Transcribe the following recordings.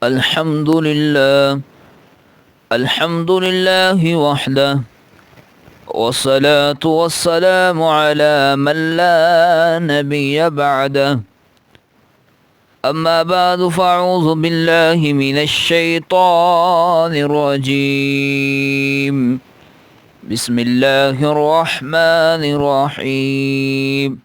الحمد لله. الحمد لله وحده، والصلاة والسلام على من لا نبي بعده. أما بعد، فأعوذ بالله من الشيطان الرجيم. بسم الله الرحمن الرحيم.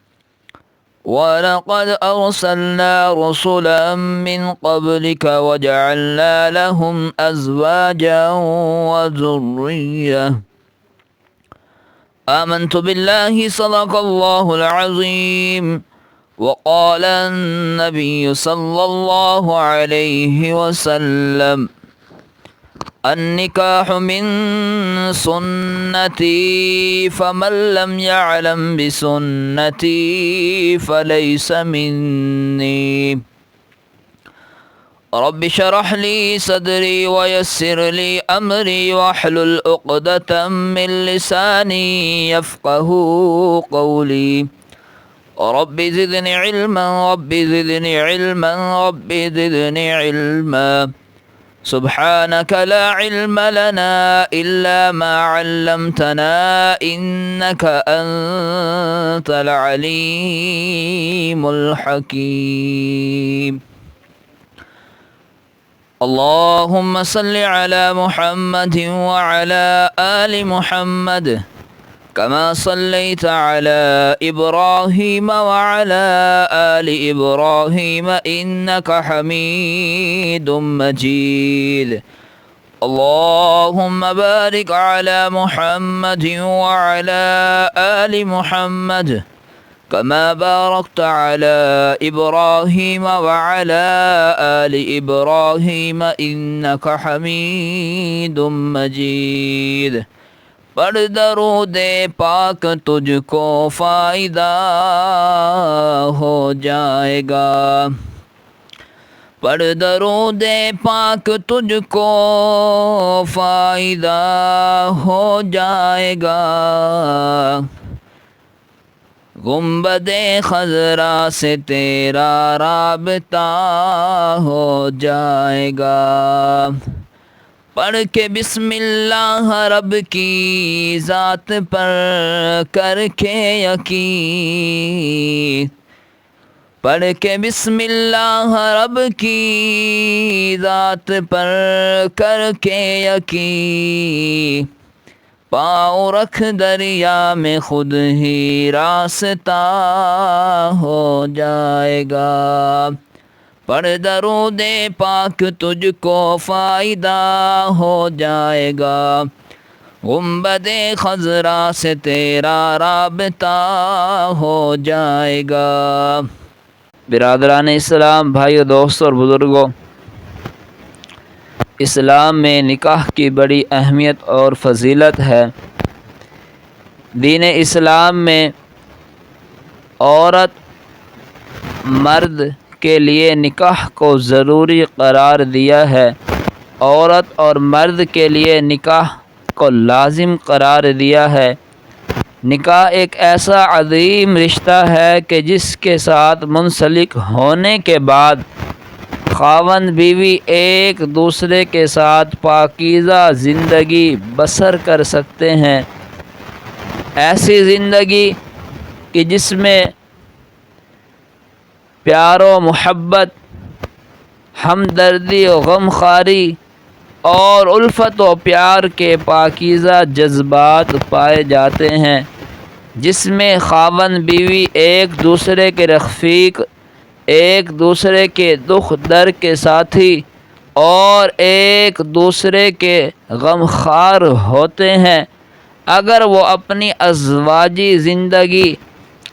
وَلَقَدْ أَرْسَلْنَا رُسُلًا مِّن قَبْلِكَ وَجَعَلْنَا لَهُمْ أَزْوَاجًا وَذُرِّيَّةً. آمنت بالله، صدق الله العظيم. وقال النبي صلى الله عليه وسلم: النكاح من سنتي، فمن لم يعلم بسنتي فليس مني. رب اشرح لي صدري ويسر لي أمري واحلل عقدة من لساني يفقه قولي. رب زدني علما، رب زدني علما، رب زدني علما. سبحانك لا علم لنا إلا ما علمتنا، إنك أنت العليم الحكيم. اللهم صل على محمد وعلى آل محمد، كما صليت على إبراهيم وعلى آل إبراهيم إنك حميد مجيد. اللهم بارك على محمد وعلى آل محمد، كما باركت على إبراهيم وعلى آل إبراهيم إنك حميد مجيد. پڑھ درود پاک تجھ کو فائدہ ہو جائے گا، پڑھ درود پاک تجھ کو فائدہ ہو جائے گا، گنبد خضرا سے تیرا رابطہ ہو جائے گا۔ پڑھ کے بسم اللہ رب کی ذات پر کر کے یقین، پڑھ کے بسم اللہ رب کی ذات پر کر کے یقین، پاؤں رکھ دریا میں خود ہی راستہ ہو جائے گا۔ پڑھ درود پاک تجھ کو فائدہ ہو جائے گا، گنبد خضرا سے تیرا رابطہ ہو جائے گا۔ برادران اسلام، بھائیو، دوستوں اور بزرگوں، اسلام میں نکاح کی بڑی اہمیت اور فضیلت ہے۔ دین اسلام میں عورت مرد کے لیے نکاح کو ضروری قرار دیا ہے، عورت اور مرد کے لیے نکاح کو لازم قرار دیا ہے۔ نکاح ایک ایسا عظیم رشتہ ہے کہ جس کے ساتھ منسلک ہونے کے بعد خاوند بیوی ایک دوسرے کے ساتھ پاکیزہ زندگی بسر کر سکتے ہیں، ایسی زندگی کہ جس میں پیار و محبت، ہمدردی و غمخواری اور الفت و پیار کے پاکیزہ جذبات پائے جاتے ہیں، جس میں خاوند بیوی ایک دوسرے کے رفیق، ایک دوسرے کے دکھ درد کے ساتھی اور ایک دوسرے کے غمخوار ہوتے ہیں۔ اگر وہ اپنی ازواجی زندگی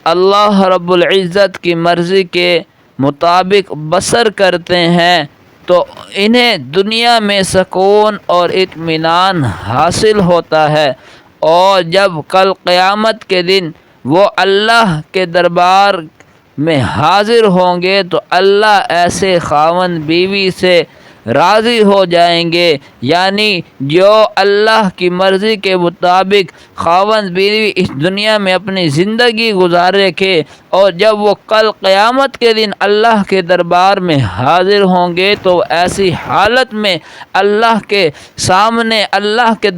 اللہ رب العزت کی مرضی کے مطابق بسر کرتے ہیں تو انہیں دنیا میں سکون اور اطمینان حاصل ہوتا ہے، اور جب کل قیامت کے دن وہ اللہ کے دربار میں حاضر ہوں گے تو اللہ ایسے خاوند بیوی سے راضی ہو جائیں گے، یعنی جو اللہ کی مرضی کے مطابق خاوند بیوی اس دنیا میں اپنی زندگی گزارے کے، اور جب وہ کل قیامت کے دن اللہ کے دربار میں حاضر ہوں گے تو ایسی حالت میں اللہ کے سامنے اللہ کے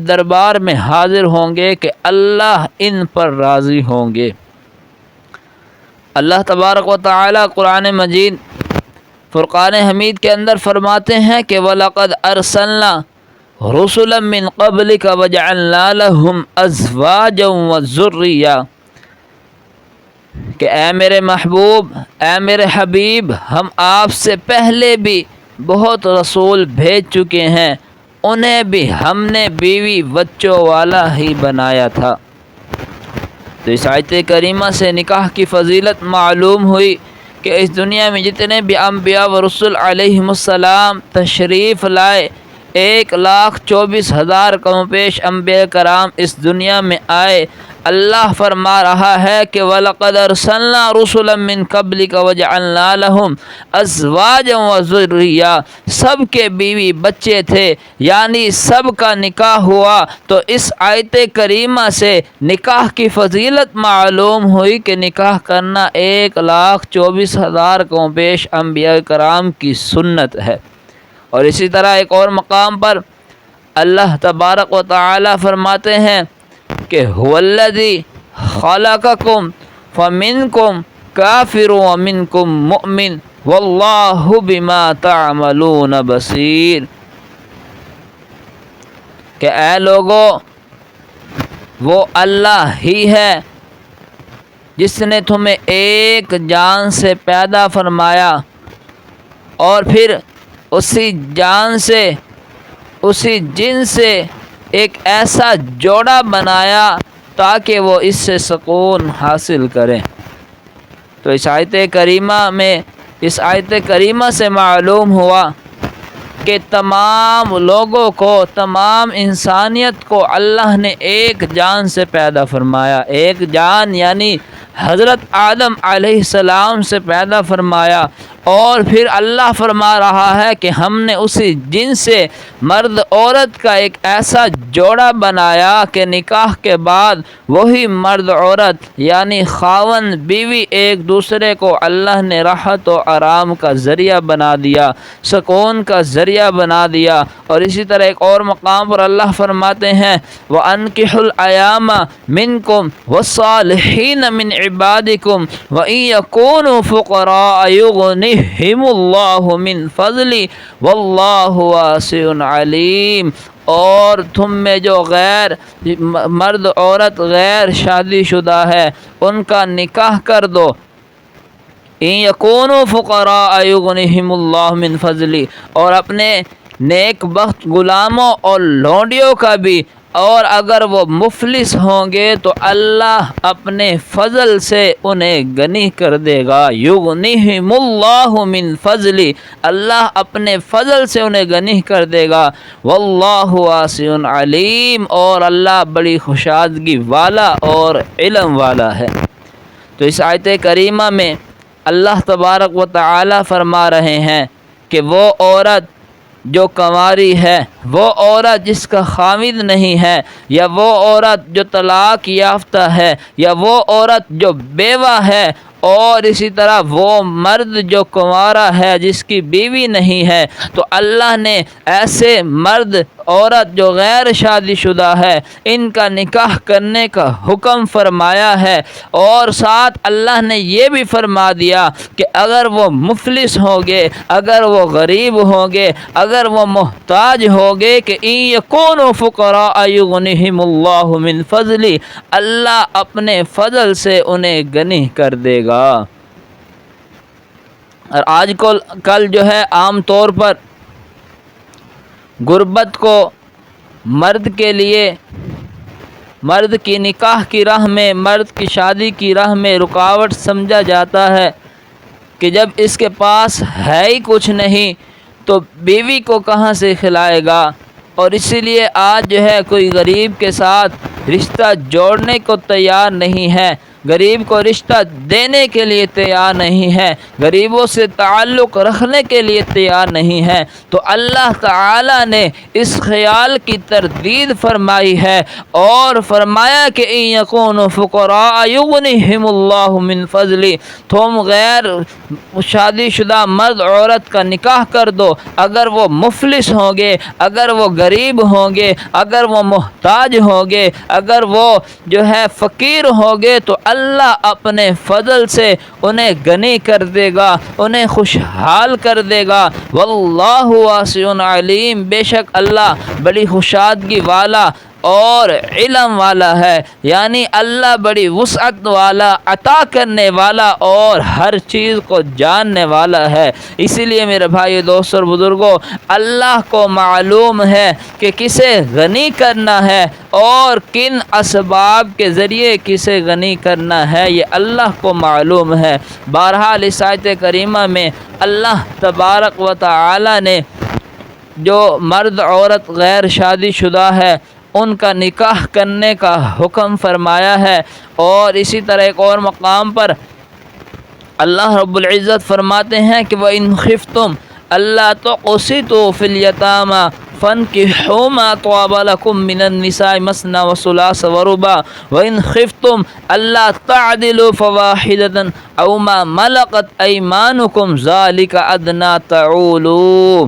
دربار میں حاضر ہوں گے کہ اللہ ان پر راضی ہوں گے۔ اللہ تبارک و تعالی قرآن مجید فرقان حمید کے اندر فرماتے ہیں کہ وَلَقَدْ أَرْسَلْنَا رُسُلًا مِّن قَبْلِكَ وَجَعَلْنَا لَهُمْ أَزْوَاجًا وَذُرِّيَّةً، کہ اے میرے محبوب، اے میرے حبیب، ہم آپ سے پہلے بھی بہت رسول بھیج چکے ہیں، انہیں بھی ہم نے بیوی بچوں والا ہی بنایا تھا۔ تو اس آیت کریمہ سے نکاح کی فضیلت معلوم ہوئی کہ اس دنیا میں جتنے بھی انبیاء و رسول علیہم السلام تشریف لائے، 1,24,000 کم و بیش انبیاء کرام اس دنیا میں آئے۔ اللہ فرما رہا ہے کہ وَلَقَدْ أَرْسَلْنَا رُسُلًا مِّن قَبْلِكَ وَجَعَلْنَا لَهُمْ أَزْوَاجًا وَذُرِّيَّةً، سب کے بیوی بچے تھے، یعنی سب کا نکاح ہوا۔ تو اس آیت کریمہ سے نکاح کی فضیلت معلوم ہوئی کہ نکاح کرنا 1,24,000 کم و بیش انبیاء کرام کی سنت ہے۔ اور اسی طرح ایک اور مقام پر اللہ تبارک و تعالی فرماتے ہیں کہ هُوَ الَّذِي خَلَقَكُمْ فَمِنْكُمْ كَافِرٌ وَمِنْكُمْ مُؤْمِنٌ وَاللَّهُ بِمَا تَعْمَلُونَ بَصِيرٌ، کہ اے لوگو، وہ اللہ ہی ہے جس نے تمہیں ایک جان سے پیدا فرمایا اور پھر اسی جان سے، اسی جن سے ایک ایسا جوڑا بنایا تاکہ وہ اس سے سکون حاصل کریں۔ تو اس آیت کریمہ سے معلوم ہوا کہ تمام لوگوں کو، تمام انسانیت کو اللہ نے ایک جان سے پیدا فرمایا۔ ایک جان یعنی حضرت آدم علیہ السلام سے پیدا فرمایا، اور پھر اللہ فرما رہا ہے کہ ہم نے اسی جن سے مرد عورت کا ایک ایسا جوڑا بنایا کہ نکاح کے بعد وہی مرد عورت یعنی خاوند بیوی ایک دوسرے کو اللہ نے راحت و آرام کا ذریعہ بنا دیا، سکون کا ذریعہ بنا دیا۔ اور اسی طرح ایک اور مقام پر اللہ فرماتے ہیں وَأَنكِحُوا الْأَيَامَ مِنكُمْ وَالصَّالِحِينَ مِنْ عِبَادِكُمْ وَإِنْ يَكُونُوا فُقَرَاءَ يُغْنِهِمُ اللَّهُ مِنْ فَضْلِهِ وَاللَّهُ وَاسِعٌ عَلِيمٌ، اور تم میں جو غیر مرد عورت غیر شادی شدہ ہے ان کا نکاح کر دو۔ ان یکونوا فقراء یغنیہم اللہ من فضلی، اور اپنے نیک بخت غلاموں اور لونڈیوں کا بھی، اور اگر وہ مفلس ہوں گے تو اللہ اپنے فضل سے انہیں غنی کر دے گا۔ یغنیہم اللہ من فضلی، اللہ اپنے فضل سے انہیں غنی کر دے گا۔ واللہ واسع علیم، اور اللہ بڑی خوشادگی والا اور علم والا ہے۔ تو اس آیت کریمہ میں اللہ تبارک و تعالی فرما رہے ہیں کہ وہ عورت جو کنواری ہے، وہ عورت جس کا خاوند نہیں ہے، یا وہ عورت جو طلاق یافتہ ہے، یا وہ عورت جو بیوہ ہے، اور اسی طرح وہ مرد جو کنوارا ہے جس کی بیوی نہیں ہے، تو اللہ نے ایسے مرد عورت جو غیر شادی شدہ ہے ان کا نکاح کرنے کا حکم فرمایا ہے، اور ساتھ اللہ نے یہ بھی فرما دیا کہ اگر وہ مفلس ہوں گے، اگر وہ غریب ہوں گے، اگر وہ محتاج ہوں گے، کہ ان یکونوا فقراء یغنیہم اللہ من فضلی، اللہ اپنے فضل سے انہیں غنی کر دے گا۔ اور آج کل جو ہے عام طور پر غربت کو مرد کے لیے، مرد کی نکاح کی راہ میں، مرد کی شادی کی راہ میں رکاوٹ سمجھا جاتا ہے کہ جب اس کے پاس ہے ہی کچھ نہیں تو بیوی کو کہاں سے کھلائے گا، اور اسی لیے آج جو ہے کوئی غریب کے ساتھ رشتہ جوڑنے کو تیار نہیں ہے، غریب کو رشتہ دینے کے لیے تیار نہیں ہے، غریبوں سے تعلق رکھنے کے لیے تیار نہیں ہے، تو اللہ تعالی نے اس خیال کی تردید فرمائی ہے اور فرمایا کہ ان یکونوا فقراء یغنیہم اللہ من فضلہ، تم غیر شادی شدہ مرد عورت کا نکاح کر دو، اگر وہ مفلس ہوں گے، اگر وہ غریب ہوں گے، اگر وہ محتاج ہوں گے، اگر وہ جو ہے فقیر ہوں گے، تو اللہ اپنے فضل سے انہیں غنی کر دے گا، انہیں خوشحال کر دے گا۔ واللہ واسع علیم، بے شک اللہ بڑی خوشادگی والا اور علم والا ہے، یعنی اللہ بڑی وسعت والا، عطا کرنے والا اور ہر چیز کو جاننے والا ہے۔ اسی لیے میرے بھائی دوستوں اور بزرگوں، اللہ کو معلوم ہے کہ کسے غنی کرنا ہے اور کن اسباب کے ذریعے کسے غنی کرنا ہے، یہ اللہ کو معلوم ہے۔ بہرحال اس آیت کریمہ میں اللہ تبارک و تعالی نے جو مرد عورت غیر شادی شدہ ہے ان کا نکاح کرنے کا حکم فرمایا ہے، اور اسی طرح ایک اور مقام پر اللہ رب العزت فرماتے ہیں کہ وَإِنْ خِفْتُمْ أَلَّا تُقْسِطُوا فِي الْيَتَامَى فَانكِحُوا مَا طَابَ لَكُم مِّنَ النِّسَاءِ مَثْنَىٰ وَثُلَاثَ وَرُبَاعَ وَإِنْ خِفْتُمْ أَلَّا تَعْدِلُوا فَوَاحِدَةً أَوْ مَا مَلَكَتْ أَيْمَانُكُمْ ذَلِكَ أَدْنَىٰ تَعُولُوا۔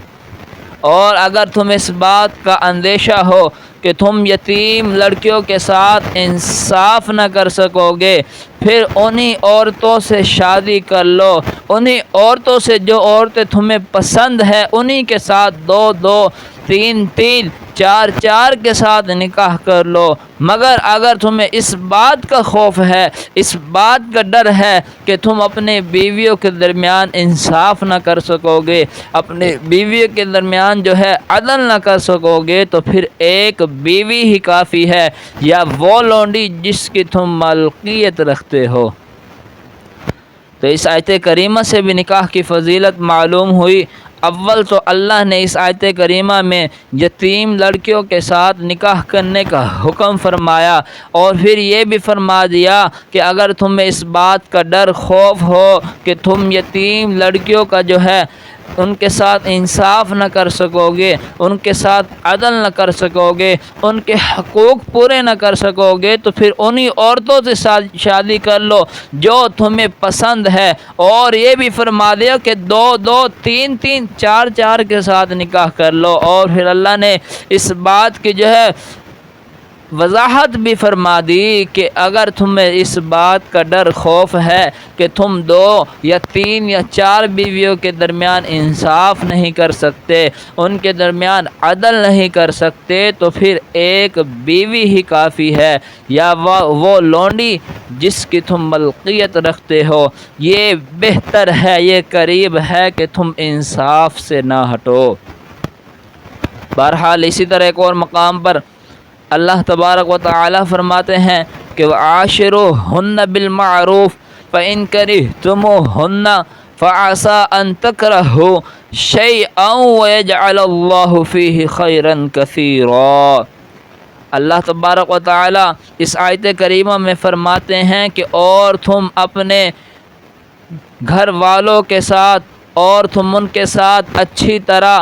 اور اگر تمہیں اس بات کا اندیشہ ہو کہ تم یتیم لڑکیوں کے ساتھ انصاف نہ کر سکو گے، پھر انہی عورتوں سے شادی کر لو، انہی عورتوں سے جو عورتیں تمہیں پسند ہے انہی کے ساتھ دو دو، تین تین، چار چار کے ساتھ نکاح کر لو۔ مگر اگر تمہیں اس بات کا خوف ہے، اس بات کا ڈر ہے کہ تم اپنے بیویوں کے درمیان انصاف نہ کر سکو گے، اپنے بیویوں کے درمیان جو ہے عدل نہ کر سکو گے، تو پھر ایک بیوی ہی کافی ہے، یا وہ لونڈی جس کی تم ملکیت رکھتے ہو۔ تو اس آیت کریمہ سے بھی نکاح کی فضیلت معلوم ہوئی۔ اول تو اللہ نے اس آیت کریمہ میں یتیم لڑکیوں کے ساتھ نکاح کرنے کا حکم فرمایا، اور پھر یہ بھی فرما دیا کہ اگر تمہیں اس بات کا ڈر خوف ہو کہ تم یتیم لڑکیوں کا جو ہے ان کے ساتھ انصاف نہ کر سکو گے، ان کے ساتھ عدل نہ کر سکو گے، ان کے حقوق پورے نہ کر سکو گے، تو پھر انہی عورتوں سے شادی کر لو جو تمہیں پسند ہے۔ اور یہ بھی فرما دیا کہ دو دو، تین تین، چار چار کے ساتھ نکاح کر لو۔ اور پھر اللہ نے اس بات کی جو ہے وضاحت بھی فرما دی کہ اگر تمہیں اس بات کا ڈر خوف ہے کہ تم دو یا تین یا چار بیویوں کے درمیان انصاف نہیں کر سکتے، ان کے درمیان عدل نہیں کر سکتے، تو پھر ایک بیوی ہی کافی ہے، یا وہ لونڈی جس کی تم ملکیت رکھتے ہو۔ یہ بہتر ہے، یہ قریب ہے کہ تم انصاف سے نہ ہٹو۔ بہرحال اسی طرح ایک اور مقام پر اللہ تبارک و تعالی فرماتے ہیں کہ وَعَاشِرُوهُنَّ بِالْمَعْرُوفِ فَإِنْ كَرِهْتُمُوهُنَّ فَعَسَىٰ أَن تَكْرَهُوا شَيْئًا وَيَجْعَلَ اللَّهُ فِيهِ خَيْرًا كَثِيرًا۔ اللہ تبارک و تعالی اس آیت کریمہ میں فرماتے ہیں کہ اور تم اپنے گھر والوں کے ساتھ اور تم ان کے ساتھ اچھی طرح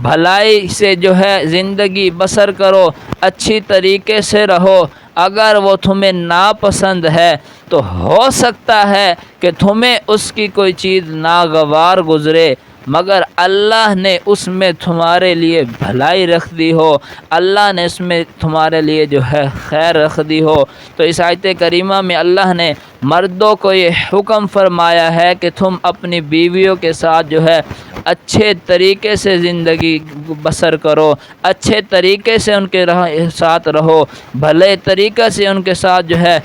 بھلائی سے جو ہے زندگی بسر کرو، اچھی طریقے سے رہو۔ اگر وہ تمہیں ناپسند ہے تو ہو سکتا ہے کہ تمہیں اس کی کوئی چیز ناگوار گزرے، مگر اللہ نے اس میں تمہارے لیے بھلائی رکھ دی ہو، اللہ نے اس میں تمہارے لیے جو ہے خیر رکھ دی ہو۔ تو اس آیت کریمہ میں اللہ نے مردوں کو یہ حکم فرمایا ہے کہ تم اپنی بیویوں کے ساتھ جو ہے اچھے طریقے سے زندگی بسر کرو، اچھے طریقے سے ان کے ساتھ رہو، بھلے طریقے سے ان کے ساتھ جو ہے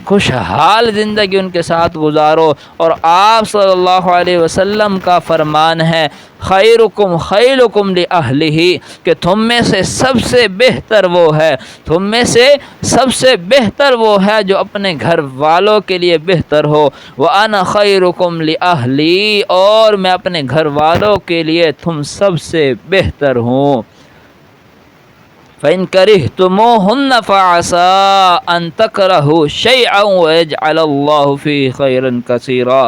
خوشحال زندگی ان کے ساتھ گزارو۔ اور آپ صلی اللہ علیہ وسلم کا فرمان ہے خیرکم خیرکم لأہلہ، کہ تم میں سے سب سے بہتر وہ ہے، تم میں سے سب سے بہتر وہ ہے جو اپنے گھر والوں کے لیے بہتر ہو۔ وَأَنَا خَيْرُكُمْ لِأَهْلِي، اور میں اپنے گھر والوں کے لیے تم سب سے بہتر ہوں۔ فَإِن كَرِهْتُمُوهُنَّ فَعَسَىٰ أَن تَكْرَهُوا شَيْئًا وَيَجْعَلَ اللَّهُ فِيهِ خَيْرًا كَثِيرًا۔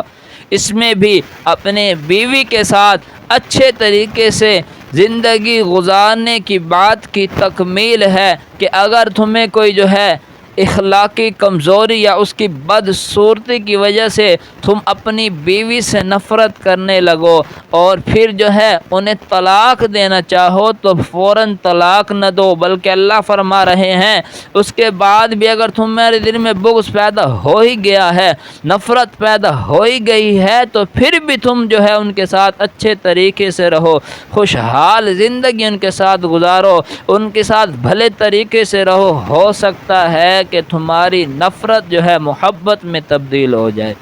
اس میں بھی اپنے بیوی کے ساتھ اچھے طریقے سے زندگی گزارنے کی بات کی تکمیل ہے کہ اگر تمہیں کوئی جو ہے اخلاقی کمزوری یا اس کی بدصورتی کی وجہ سے تم اپنی بیوی سے نفرت کرنے لگو اور پھر جو ہے انہیں طلاق دینا چاہو تو فوراً طلاق نہ دو، بلکہ اللہ فرما رہے ہیں اس کے بعد بھی اگر تمہارے دل میں بغض پیدا ہو ہی گیا ہے، نفرت پیدا ہو ہی گئی ہے، تو پھر بھی تم جو ہے ان کے ساتھ اچھے طریقے سے رہو، خوشحال زندگی ان کے ساتھ گزارو، ان کے ساتھ بھلے طریقے سے رہو۔ ہو سکتا ہے کہ تمہاری نفرت جو ہے محبت میں تبدیل ہو جائے۔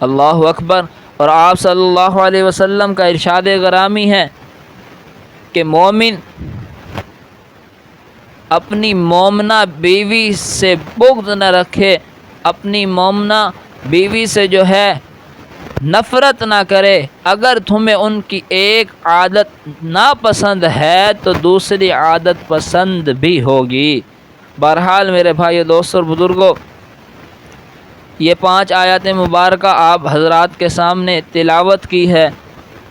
اللہ اکبر۔ اور آپ صلی اللہ علیہ وسلم کا ارشاد گرامی ہے کہ مومن اپنی مومنہ بیوی سے بغض نہ رکھے، اپنی مومنہ بیوی سے جو ہے نفرت نہ کرے۔ اگر تمہیں ان کی ایک عادت ناپسند ہے تو دوسری عادت پسند بھی ہوگی۔ بہرحال میرے بھائیو، دوستو اور بزرگوں، یہ 5 آیات مبارکہ آپ حضرات کے سامنے تلاوت کی ہے،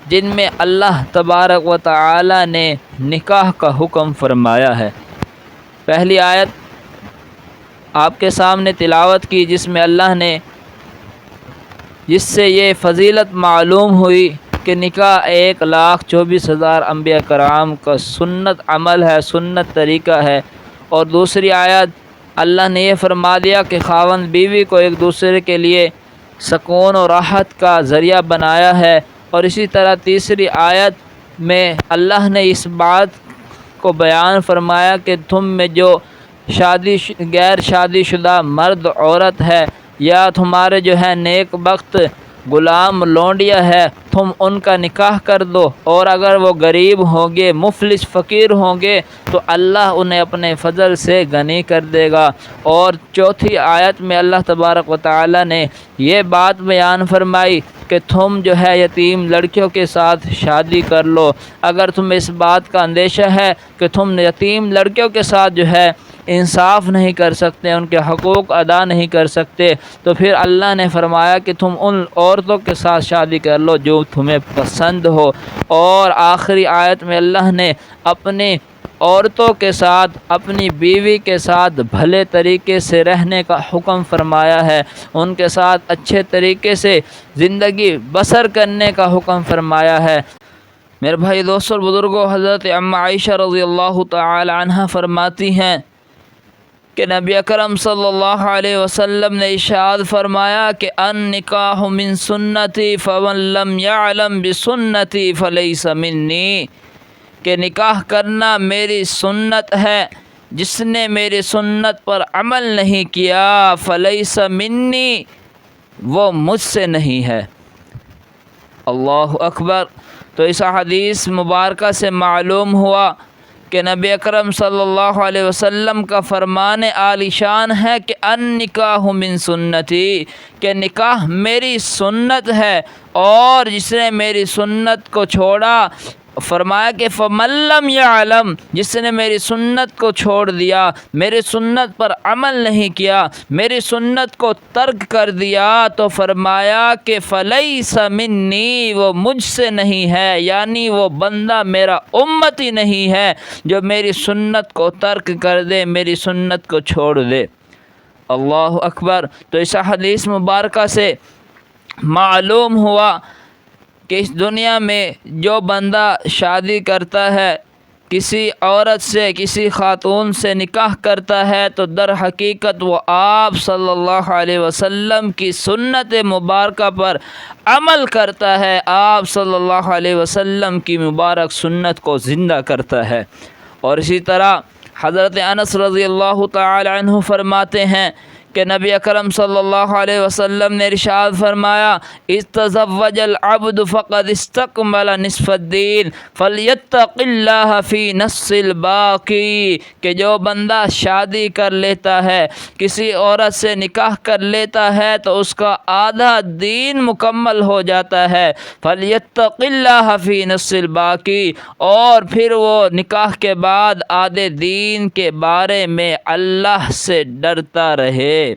جن میں اللہ تبارک و تعالی نے نکاح کا حکم فرمایا ہے۔ پہلی آیت آپ کے سامنے تلاوت کی جس میں اللہ نے، جس سے یہ فضیلت معلوم ہوئی کہ نکاح 1,24,000 انبیاء کرام کا سنت عمل ہے، سنت طریقہ ہے۔ اور دوسری آیت اللہ نے یہ فرما دیا کہ خاوند بیوی کو ایک دوسرے کے لیے سکون و راحت کا ذریعہ بنایا ہے۔ اور اسی طرح تیسری آیت میں اللہ نے اس بات کو بیان فرمایا کہ تم میں جو غیر شادی شدہ مرد عورت ہے یا تمہارے جو ہے نیک بخت غلام لونڈیا ہے، تم ان کا نکاح کر دو، اور اگر وہ غریب ہوں گے، مفلس فقیر ہوں گے تو اللہ انہیں اپنے فضل سے غنی کر دے گا۔ اور چوتھی آیت میں اللہ تبارک و تعالی نے یہ بات بیان فرمائی کہ تم جو ہے یتیم لڑکیوں کے ساتھ شادی کر لو۔ اگر تمہیں اس بات کا اندیشہ ہے کہ تم یتیم لڑکیوں کے ساتھ جو ہے انصاف نہیں کر سکتے، ان کے حقوق ادا نہیں کر سکتے، تو پھر اللہ نے فرمایا کہ تم ان عورتوں کے ساتھ شادی کر لو جو تمہیں پسند ہو۔ اور آخری آیت میں اللہ نے اپنی عورتوں کے ساتھ، اپنی بیوی کے ساتھ بھلے طریقے سے رہنے کا حکم فرمایا ہے، ان کے ساتھ اچھے طریقے سے زندگی بسر کرنے کا حکم فرمایا ہے۔ میرے بھائی دوستو اور بزرگوں، حضرت ام عائشہ رضی اللہ تعالی عنہ فرماتی ہیں کہ نبی اکرم صلی اللہ علیہ وسلم نے ارشاد فرمایا کہ النکاح من سنتی فمن لم یعلم بسنتی فلیس منی، کہ نکاح کرنا میری سنت ہے، جس نے میری سنت پر عمل نہیں کیا فلیس منی، وہ مجھ سے نہیں ہے۔ اللہ اکبر۔ تو اس حدیث مبارکہ سے معلوم ہوا کہ نبی اکرم صلی اللہ علیہ وسلم کا فرمان عالی شان ہے کہ النکاح من سنتی، کہ نکاح میری سنت ہے، اور جس نے میری سنت کو چھوڑا، فرمایا کہ فمن لم یعلم، جس نے میری سنت کو چھوڑ دیا، میری سنت پر عمل نہیں کیا، میری سنت کو ترک کر دیا، تو فرمایا کہ فلیس منی، وہ مجھ سے نہیں ہے، یعنی وہ بندہ میرا امتی نہیں ہے جو میری سنت کو ترک کر دے، میری سنت کو چھوڑ دے۔ اللہ اکبر۔ تو اس حدیث مبارکہ سے معلوم ہوا کہ اس دنیا میں جو بندہ شادی کرتا ہے، کسی عورت سے، کسی خاتون سے نکاح کرتا ہے، تو در حقیقت وہ آپ صلی اللہ علیہ وسلم کی سنت مبارکہ پر عمل کرتا ہے، آپ صلی اللہ علیہ وسلم کی مبارک سنت کو زندہ کرتا ہے۔ اور اسی طرح حضرت انس رضی اللہ تعالی عنہ فرماتے ہیں کہ نبی اکرم صلی اللہ علیہ وسلم نے ارشاد فرمایا استزوج العبد فقد استکمل نصف الدین فلیتق اللہ فی نصف الباقی، کہ جو بندہ شادی کر لیتا ہے، کسی عورت سے نکاح کر لیتا ہے تو اس کا آدھا دین مکمل ہو جاتا ہے۔ فلیتق اللہ فی نصف الباقی، اور پھر وہ نکاح کے بعد آدھے دین کے بارے میں اللہ سے ڈرتا رہے۔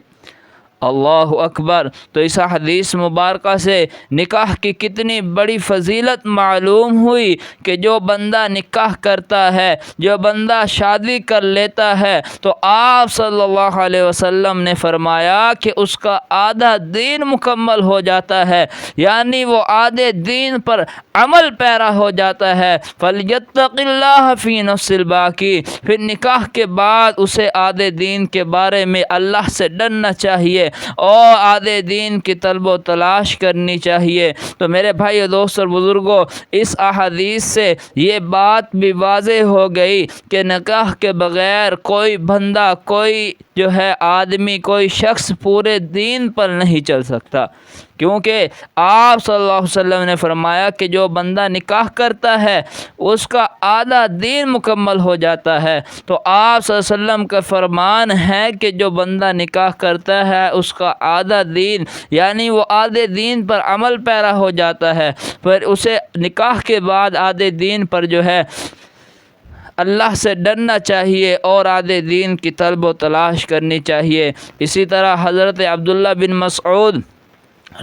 اللہ اکبر۔ تو اس حدیث مبارکہ سے نکاح کی کتنی بڑی فضیلت معلوم ہوئی کہ جو بندہ نکاح کرتا ہے، جو بندہ شادی کر لیتا ہے، تو آپ صلی اللہ علیہ وسلم نے فرمایا کہ اس کا آدھا دین مکمل ہو جاتا ہے، یعنی وہ آدھے دین پر عمل پیرا ہو جاتا ہے۔ فَلْيَتَّقِ اللَّهَ فِي نَفْسِ الْبَاقِي، پھر نکاح کے بعد اسے آدھے دین کے بارے میں اللہ سے ڈرنا چاہیے اور آدھے دین کی طلب و تلاش کرنی چاہیے۔ تو میرے بھائی دوست اور بزرگوں، اس احادیث سے یہ بات بھی واضح ہو گئی کہ نکاح کے بغیر کوئی بندہ، کوئی جو ہے آدمی، کوئی شخص پورے دین پر نہیں چل سکتا، کیونکہ آپ صلی اللہ علیہ وسلم نے فرمایا کہ جو بندہ نکاح کرتا ہے اس کا آدھا دین مکمل ہو جاتا ہے۔ تو آپ صلی اللہ علیہ وسلم کا فرمان ہے کہ جو بندہ نکاح کرتا ہے اس کا آدھا دین، یعنی وہ آدھے دین پر عمل پیرا ہو جاتا ہے، پھر اسے نکاح کے بعد آدھے دین پر جو ہے اللہ سے ڈرنا چاہیے اور آدھے دین کی طلب و تلاش کرنی چاہیے۔ اسی طرح حضرت عبداللہ بن مسعود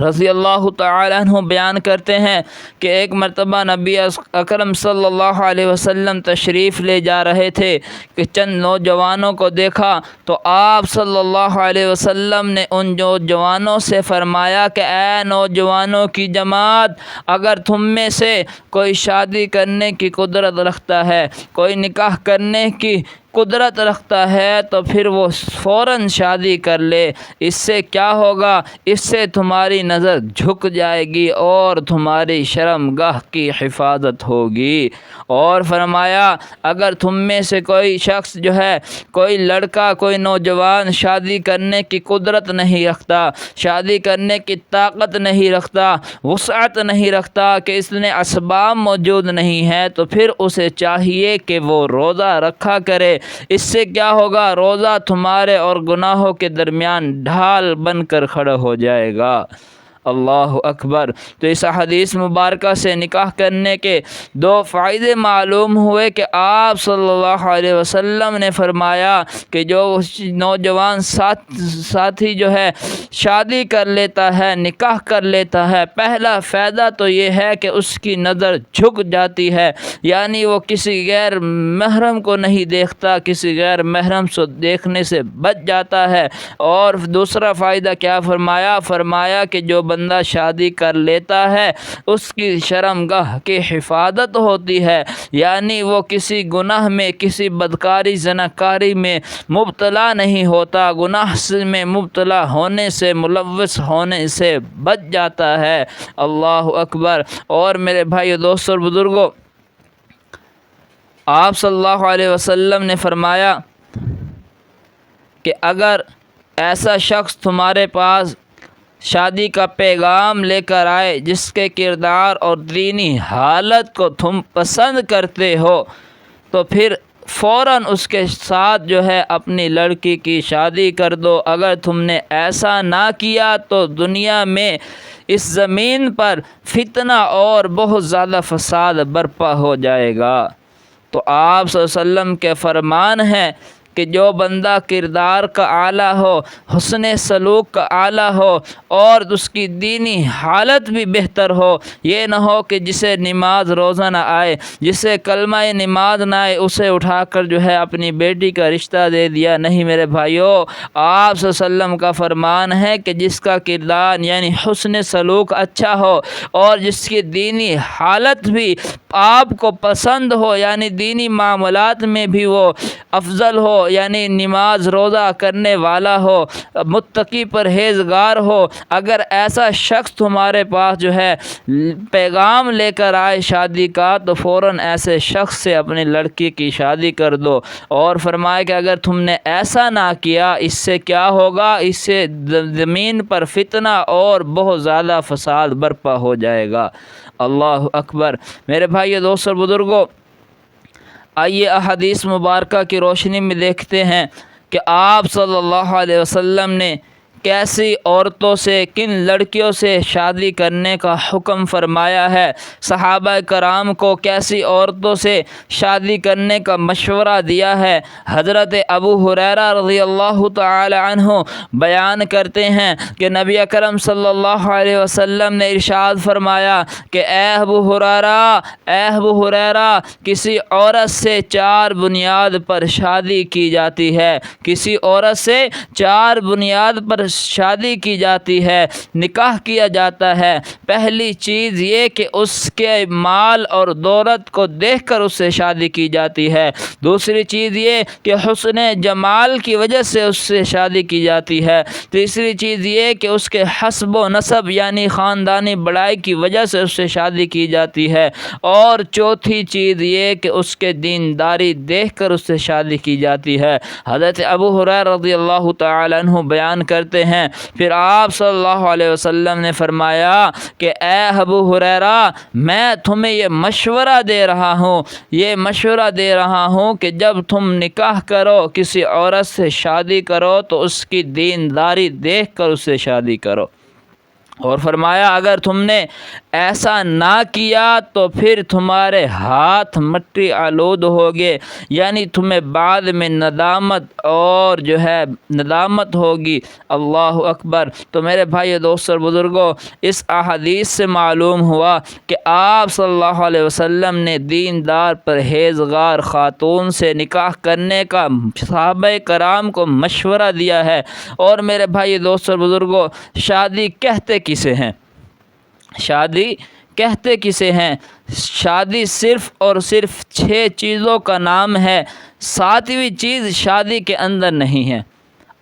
رضی اللہ تعالی عنہ بیان کرتے ہیں کہ ایک مرتبہ نبی اکرم صلی اللہ علیہ وسلم تشریف لے جا رہے تھے کہ چند نوجوانوں کو دیکھا، تو آپ صلی اللہ علیہ وسلم نے ان نوجوانوں سے فرمایا کہ اے نوجوانوں کی جماعت، اگر تم میں سے کوئی شادی کرنے کی قدرت رکھتا ہے، کوئی نکاح کرنے کی قدرت رکھتا ہے، تو پھر وہ فوراً شادی کر لے۔ اس سے کیا ہوگا؟ اس سے تمہاری نظر جھک جائے گی اور تمہاری شرمگاہ کی حفاظت ہوگی۔ اور فرمایا اگر تم میں سے کوئی شخص جو ہے، کوئی لڑکا، کوئی نوجوان شادی کرنے کی قدرت نہیں رکھتا، شادی کرنے کی طاقت نہیں رکھتا، وسعت نہیں رکھتا، کہ اس میں اسباب موجود نہیں ہے، تو پھر اسے چاہیے کہ وہ روزہ رکھا کرے۔ اس سے کیا ہوگا؟ روزہ تمہارے اور گناہوں کے درمیان ڈھال بن کر کھڑا ہو جائے گا۔ اللہ اکبر۔ تو اس حدیث مبارکہ سے نکاح کرنے کے دو فائدے معلوم ہوئے کہ آپ صلی اللہ علیہ وسلم نے فرمایا کہ جو نوجوان ساتھی جو ہے شادی کر لیتا ہے، نکاح کر لیتا ہے، پہلا فائدہ تو یہ ہے کہ اس کی نظر جھک جاتی ہے، یعنی وہ کسی غیر محرم کو نہیں دیکھتا، کسی غیر محرم سے دیکھنے سے بچ جاتا ہے۔ اور دوسرا فائدہ کیا فرمایا کہ جو بندہ شادی کر لیتا ہے اس کی شرمگاہ کی حفاظت ہوتی ہے، یعنی وہ کسی گناہ میں، کسی بدکاری، زناکاری میں مبتلا نہیں ہوتا، گناہ میں مبتلا ہونے سے، ملوث ہونے سے بچ جاتا ہے۔ اللہ اکبر۔ اور میرے بھائی دوستوں اور بزرگوں، آپ صلی اللہ علیہ وسلم نے فرمایا کہ اگر ایسا شخص تمہارے پاس شادی کا پیغام لے کر آئے جس کے کردار اور دینی حالت کو تم پسند کرتے ہو، تو پھر فوراً اس کے ساتھ جو ہے اپنی لڑکی کی شادی کر دو۔ اگر تم نے ایسا نہ کیا تو دنیا میں، اس زمین پر فتنہ اور بہت زیادہ فساد برپا ہو جائے گا۔ تو آپ صلی اللہ علیہ وسلم کے فرمان ہے کہ جو بندہ کردار کا اعلیٰ ہو، حسن سلوک کا اعلیٰ ہو اور اس کی دینی حالت بھی بہتر ہو، یہ نہ ہو کہ جسے نماز روزہ نہ آئے، جسے کلمہ نماز نہ آئے، اسے اٹھا کر جو ہے اپنی بیٹی کا رشتہ دے دیا۔ نہیں میرے بھائیوں، آپ صلی اللہ علیہ وسلم کا فرمان ہے کہ جس کا کردار یعنی حسن سلوک اچھا ہو اور جس کی دینی حالت بھی آپ کو پسند ہو، یعنی دینی معاملات میں بھی وہ افضل ہو، یعنی نماز روزہ کرنے والا ہو، متقی پرہیزگار ہو، اگر ایسا شخص تمہارے پاس جو ہے پیغام لے کر آئے شادی کا، تو فوراً ایسے شخص سے اپنی لڑکی کی شادی کر دو۔ اور فرمایا کہ اگر تم نے ایسا نہ کیا، اس سے کیا ہوگا؟ اس سے زمین پر فتنہ اور بہت زیادہ فساد برپا ہو جائے گا۔ اللہ اکبر۔ میرے بھائیو، دوستو اور بزرگوں، آئیے احادیث مبارکہ کی روشنی میں دیکھتے ہیں کہ آپ صلی اللہ علیہ وسلم نے کیسی عورتوں سے، کن لڑکیوں سے شادی کرنے کا حکم فرمایا ہے، صحابہ کرام کو کیسی عورتوں سے شادی کرنے کا مشورہ دیا ہے۔ حضرت ابو ہریرہ رضی اللہ تعالی عنہ بیان کرتے ہیں کہ نبی اکرم صلی اللہ علیہ وسلم نے ارشاد فرمایا کہ اے ابو ہریرہ، کسی عورت سے 4 بنیاد پر شادی کی جاتی ہے، کسی عورت سے 4 بنیاد پر شادی کی جاتی ہے، نکاح کیا جاتا ہے۔ پہلی چیز یہ کہ اس کے مال اور دولت کو دیکھ کر اس سے شادی کی جاتی ہے۔ دوسری چیز یہ کہ حسن جمال کی وجہ سے اس سے شادی کی جاتی ہے۔ تیسری چیز یہ کہ اس کے حسب و نسب یعنی خاندانی بڑائی کی وجہ سے اس سے شادی کی جاتی ہے۔ اور چوتھی چیز یہ کہ اس کے دینداری دیکھ کر اس سے شادی کی جاتی ہے۔ حضرت ابو ہریرہ رضی اللہ تعالی عنہ بیان کرتے ہیں، پھر آپ صلی اللہ علیہ وسلم نے فرمایا کہ اے ابو ہریرہ، میں تمہیں یہ مشورہ دے رہا ہوں کہ جب تم نکاح کرو، کسی عورت سے شادی کرو، تو اس کی دینداری دیکھ کر اس سے شادی کرو۔ اور فرمایا اگر تم نے ایسا نہ کیا تو پھر تمہارے ہاتھ مٹی آلود ہوگے، یعنی تمہیں بعد میں ندامت ہوگی۔ اللہ اکبر۔ تو میرے بھائی دوستو اور بزرگوں، اس احادیث سے معلوم ہوا کہ آپ صلی اللہ علیہ وسلم نے دیندار پرہیزگار خاتون سے نکاح کرنے کا صحابہ کرام کو مشورہ دیا ہے۔ اور میرے بھائی دوستو اور بزرگوں، شادی کہتے کسے ہیں؟ شادی صرف اور صرف 6 چیزوں کا نام ہے، 7ویں چیز شادی کے اندر نہیں ہے۔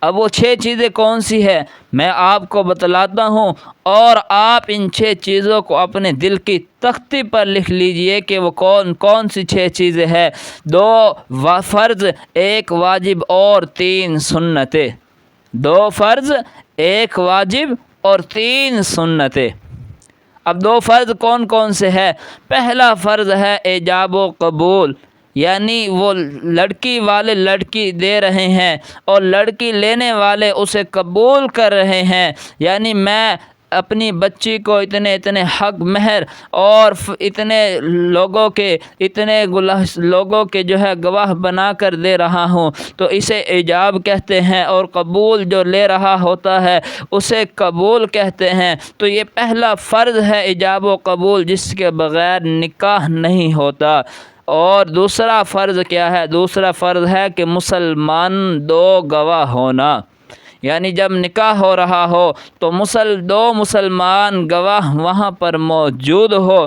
اب وہ 6 چیزیں کون سی ہے میں آپ کو بتلاتا ہوں، اور آپ ان 6 چیزوں کو اپنے دل کی تختی پر لکھ لیجئے کہ وہ کون سی 6 چیزیں ہیں۔ 2 فرض، 1 واجب اور 3 سنتیں۔ 2 فرض، 1 واجب اور 3 سنتیں۔ اب 2 فرض کون سے ہیں؟ پہلا فرض ہے ایجاب و قبول، یعنی وہ لڑکی والے لڑکی دے رہے ہیں اور لڑکی لینے والے اسے قبول کر رہے ہیں، یعنی میں اپنی بچی کو اتنے حق مہر اور اتنے لوگوں کے جو ہے گواہ بنا کر دے رہا ہوں، تو اسے ایجاب کہتے ہیں، اور قبول جو لے رہا ہوتا ہے اسے قبول کہتے ہیں۔ تو یہ پہلا فرض ہے ایجاب و قبول، جس کے بغیر نکاح نہیں ہوتا۔ اور دوسرا فرض کیا ہے؟ دوسرا فرض ہے کہ مسلمان 2 گواہ ہونا، یعنی جب نکاح ہو رہا ہو تو 2 مسلمان گواہ وہاں پر موجود ہو۔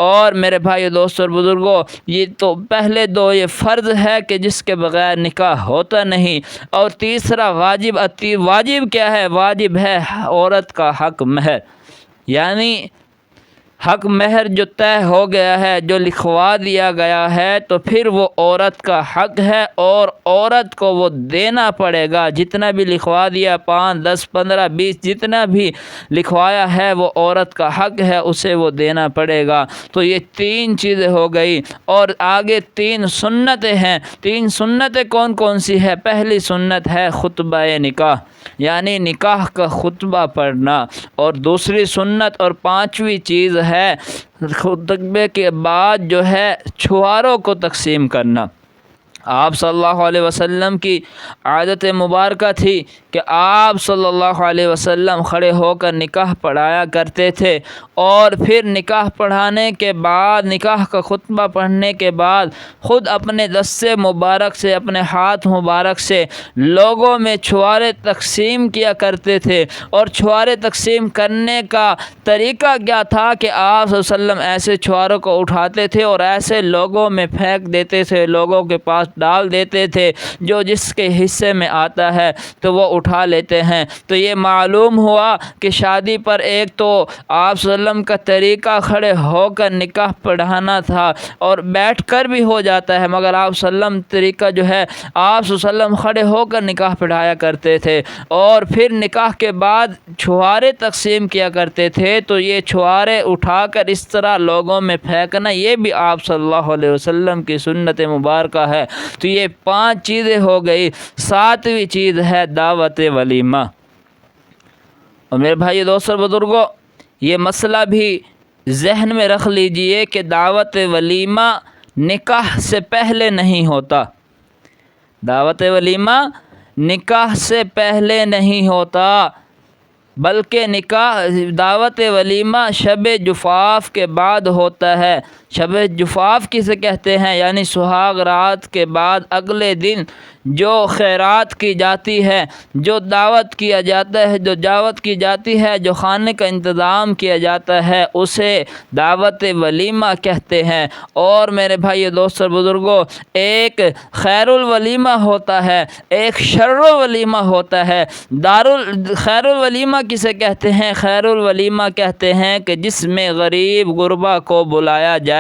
اور میرے بھائی دوستو اور بزرگوں، یہ تو پہلے 2 یہ فرض ہے کہ جس کے بغیر نکاح ہوتا نہیں۔ اور تیسرا واجب کیا ہے؟ واجب ہے عورت کا حق مہر، یعنی حق مہر جو طے ہو گیا ہے، جو لکھوا دیا گیا ہے، تو پھر وہ عورت کا حق ہے اور عورت کو وہ دینا پڑے گا۔ جتنا بھی لکھوا دیا، 5 10 15 20 جتنا بھی لکھوایا ہے، وہ عورت کا حق ہے، اسے وہ دینا پڑے گا۔ تو یہ 3 چیزیں ہو گئی، اور آگے 3 سنتیں ہیں۔ 3 سنتیں کون سی ہے؟ پہلی سنت ہے خطبہ نکاح، یعنی نکاح کا خطبہ پڑھنا، اور دوسری سنت اور 5ویں چیز ہے خطبے کے بعد جو ہے چھواروں کو تقسیم کرنا۔ آپ صلی اللہ علیہ وسلم کی عادت مبارکہ تھی کہ آپ صلی اللہ علیہ وسلم کھڑے ہو کر نکاح پڑھایا کرتے تھے، اور پھر نکاح پڑھانے کے بعد، نکاح کا خطبہ پڑھنے کے بعد خود اپنے دستے مبارک سے، اپنے ہاتھ مبارک سے لوگوں میں چھوارے تقسیم کیا کرتے تھے۔ اور چھوارے تقسیم کرنے کا طریقہ کیا تھا کہ آپ صلی اللہ علیہ وسلم ایسے چھواروں کو اٹھاتے تھے اور ایسے لوگوں میں پھینک دیتے تھے، لوگوں کے پاس ہاتھ ڈال دیتے تھے، جو جس کے حصے میں آتا ہے تو وہ اٹھا لیتے ہیں۔ تو یہ معلوم ہوا کہ شادی پر ایک تو آپ صلی اللہ علیہ وسلم کا طریقہ کھڑے ہو کر نکاح پڑھانا تھا، اور بیٹھ کر بھی ہو جاتا ہے، مگر آپ صلی اللہ علیہ وسلم طریقہ جو ہے آپ صلی اللہ علیہ وسلم کھڑے ہو کر نکاح پڑھایا کرتے تھے، اور پھر نکاح کے بعد چھوارے تقسیم کیا کرتے تھے۔ تو یہ چھوارے اٹھا کر اس طرح لوگوں میں پھینکنا، یہ بھی آپ صلی اللہ علیہ وسلم کی سنت مبارکہ ہے۔ تو یہ 5 چیزیں ہو گئی۔ 7ویں چیز ہے دعوت ولیمہ۔ اور میرے بھائی دوستو بزرگوں، یہ مسئلہ بھی ذہن میں رکھ لیجئے کہ دعوت ولیمہ نکاح سے پہلے نہیں ہوتا۔ دعوت ولیمہ نکاح سے پہلے نہیں ہوتا، بلکہ دعوت ولیمہ شب جفاف کے بعد ہوتا ہے۔ شب جفاف کسے کہتے ہیں؟ یعنی سہاگ رات کے بعد اگلے دن جو خیرات کی جاتی ہے، جو دعوت کیا جاتا ہے، جو دعوت کی جاتی ہے، جو کھانے کا انتظام کیا جاتا ہے، اسے دعوت ولیمہ کہتے ہیں۔ اور میرے بھائی دوستو بزرگوں، ایک خیر الولیمہ ہوتا ہے، ایک شر الولیمہ ہوتا ہے۔ خیر الولیمہ کسے کہتے ہیں؟ خیر الولیمہ کہتے ہیں کہ جس میں غریب غربا کو بلایا جائے،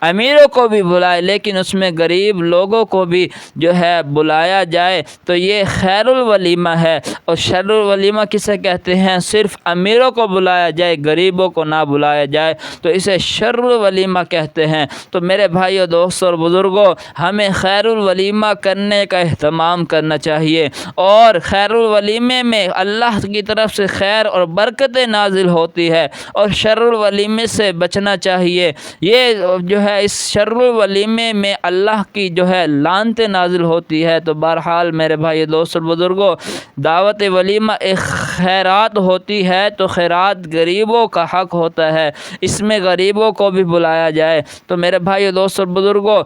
امیروں کو بھی بلائے، لیکن اس میں غریب لوگوں کو بھی جو ہے بلایا جائے، تو یہ خیر الولیمہ ہے۔ اور شر الولیمہ کسے کہتے ہیں؟ صرف امیروں کو بلایا جائے، غریبوں کو نہ بلایا جائے، تو اسے شر الولیمہ کہتے ہیں۔ تو میرے بھائیو دوستو اور بزرگوں، ہمیں خیر الولیمہ کرنے کا اہتمام کرنا چاہیے، اور خیر الولیمے میں اللہ کی طرف سے خیر اور برکتیں نازل ہوتی ہے، اور شر الولیمے سے بچنا چاہیے۔ یہ جو ہے اس شر الولیمے میں اللہ کی جو ہے لعنتیں نازل ہوتی ہے۔ تو بہرحال میرے بھائی دوستو بزرگوں، دعوت ولیمہ ایک خیرات ہوتی ہے، تو خیرات غریبوں کا حق ہوتا ہے، اس میں غریبوں کو بھی بلایا جائے۔ تو میرے بھائی دوستو بزرگوں،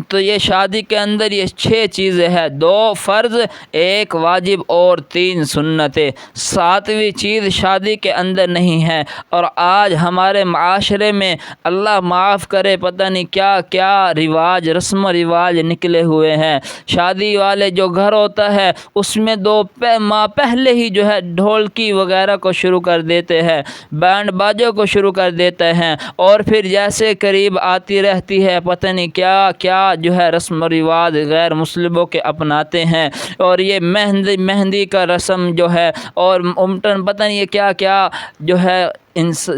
تو یہ شادی کے اندر یہ 6 چیزیں ہیں، 2 فرض، 1 واجب اور 3 سنتیں۔ 7ویں چیز شادی کے اندر نہیں ہے۔ اور آج ہمارے معاشرے میں اللہ معاف کرے پتہ نہیں کیا کیا رواج، رسم و رواج نکلے ہوئے ہیں۔ شادی والے جو گھر ہوتا ہے اس میں 2 ماہ پہلے ہی جو ہے ڈھولکی وغیرہ کو شروع کر دیتے ہیں، بینڈ باجوں کو شروع کر دیتے ہیں، اور پھر جیسے قریب آتی رہتی ہے پتہ نہیں کیا کیا جو ہے رسم و رواج غیر مسلموں کے اپناتے ہیں۔ اور یہ مہندی کا رسم جو ہے، اور امٹن پتہ نہیں یہ کیا کیا جو ہے،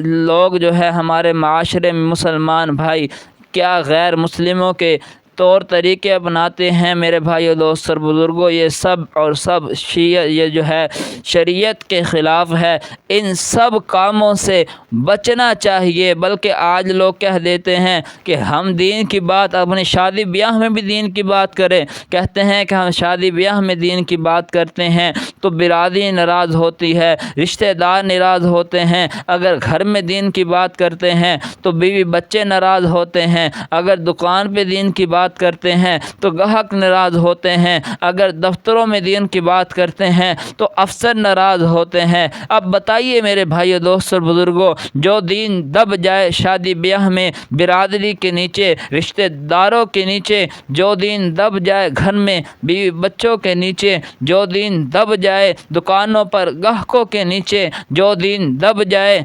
لوگ جو ہے ہمارے معاشرے میں مسلمان بھائی کیا غیر مسلموں کے طور طریقے اپناتے ہیں۔ میرے بھائیو دوستو اور بزرگوں، یہ سب اور سب یہ جو ہے شریعت کے خلاف ہے۔ ان سب کاموں سے بچنا چاہیے۔ بلکہ آج لوگ کہہ دیتے ہیں کہ ہم دین کی بات اپنی شادی بیاہ میں بھی دین کی بات کریں، کہتے ہیں کہ ہم شادی بیاہ میں دین کی بات کرتے ہیں تو برادری ناراض ہوتی ہے، رشتہ دار ناراض ہوتے ہیں۔ اگر گھر میں دین کی بات کرتے ہیں تو بیوی بچے ناراض ہوتے ہیں۔ اگر دکان پہ دین کی بات کرتے ہیں تو گاہک ناراض ہوتے ہیں۔ اگر دفتروں میں دین کی بات کرتے ہیں تو افسر ناراض ہوتے ہیں۔ اب بتائیے میرے بھائیو دوستو اور بزرگوں، جو دین دب جائے شادی بیاہ میں، برادری کے نیچے، رشتہ داروں کے نیچے، جو دین دب جائے گھر میں بیوی بچوں کے نیچے، جو دین دب جائے دکانوں پر گاہکوں کے نیچے، جو دین دب جائے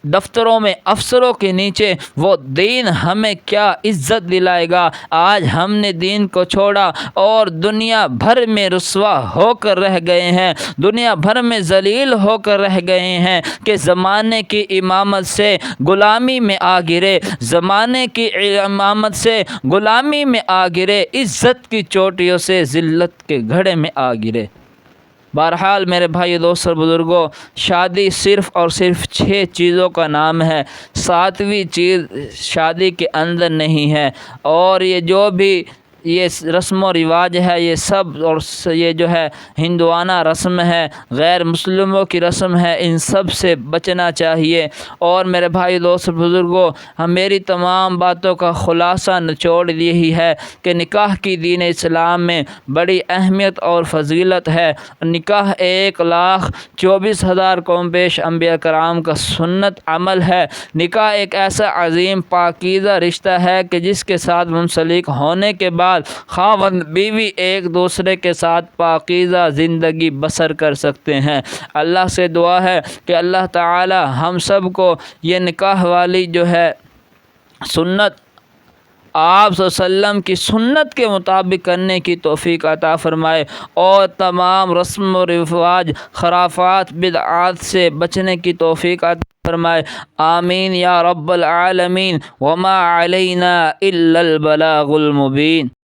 دفتروں میں افسروں کے نیچے، وہ دین ہمیں کیا عزت دلائے گا؟ آج ہم نے دین کو چھوڑا اور دنیا بھر میں رسوا ہو کر رہ گئے ہیں، دنیا بھر میں ذلیل ہو کر رہ گئے ہیں کہ زمانے کی امامت سے غلامی میں آ گرے، زمانے کی امامت سے غلامی میں آ گرے، عزت کی چوٹیوں سے ذلت کے گھڑے میں آ گرے۔ بہرحال میرے بھائی دوستو اور بزرگوں، شادی صرف اور صرف 6 چیزوں کا نام ہے، 7ویں چیز شادی کے اندر نہیں ہے۔ اور یہ جو بھی یہ رسم و رواج ہے، یہ سب اور یہ جو ہے ہندوانہ رسم ہے، غیر مسلموں کی رسم ہے، ان سب سے بچنا چاہیے۔ اور میرے بھائی دوست بزرگوں، میری تمام باتوں کا خلاصہ نچوڑ یہی ہے کہ نکاح کی دین اسلام میں بڑی اہمیت اور فضیلت ہے۔ نکاح 1,24,000 قوم پیش انبیاء کرام کا سنت عمل ہے۔ نکاح ایک ایسا عظیم پاکیزہ رشتہ ہے کہ جس کے ساتھ منسلک ہونے کے بعد ساتھ خاوند بیوی ایک دوسرے کے ساتھ پاکیزہ زندگی بسر کر سکتے ہیں۔ اللہ سے دعا ہے کہ اللہ تعالی ہم سب کو یہ نکاح والی جو ہے سنت، آپ صلی اللہ علیہ وسلم کی سنت کے مطابق کرنے کی توفیق عطا فرمائے، اور تمام رسم و رواج، خرافات، بدعات سے بچنے کی توفیق عطا فرمائے۔ آمین یا رب العالمین۔ وما علینا الا البلاغ المبین۔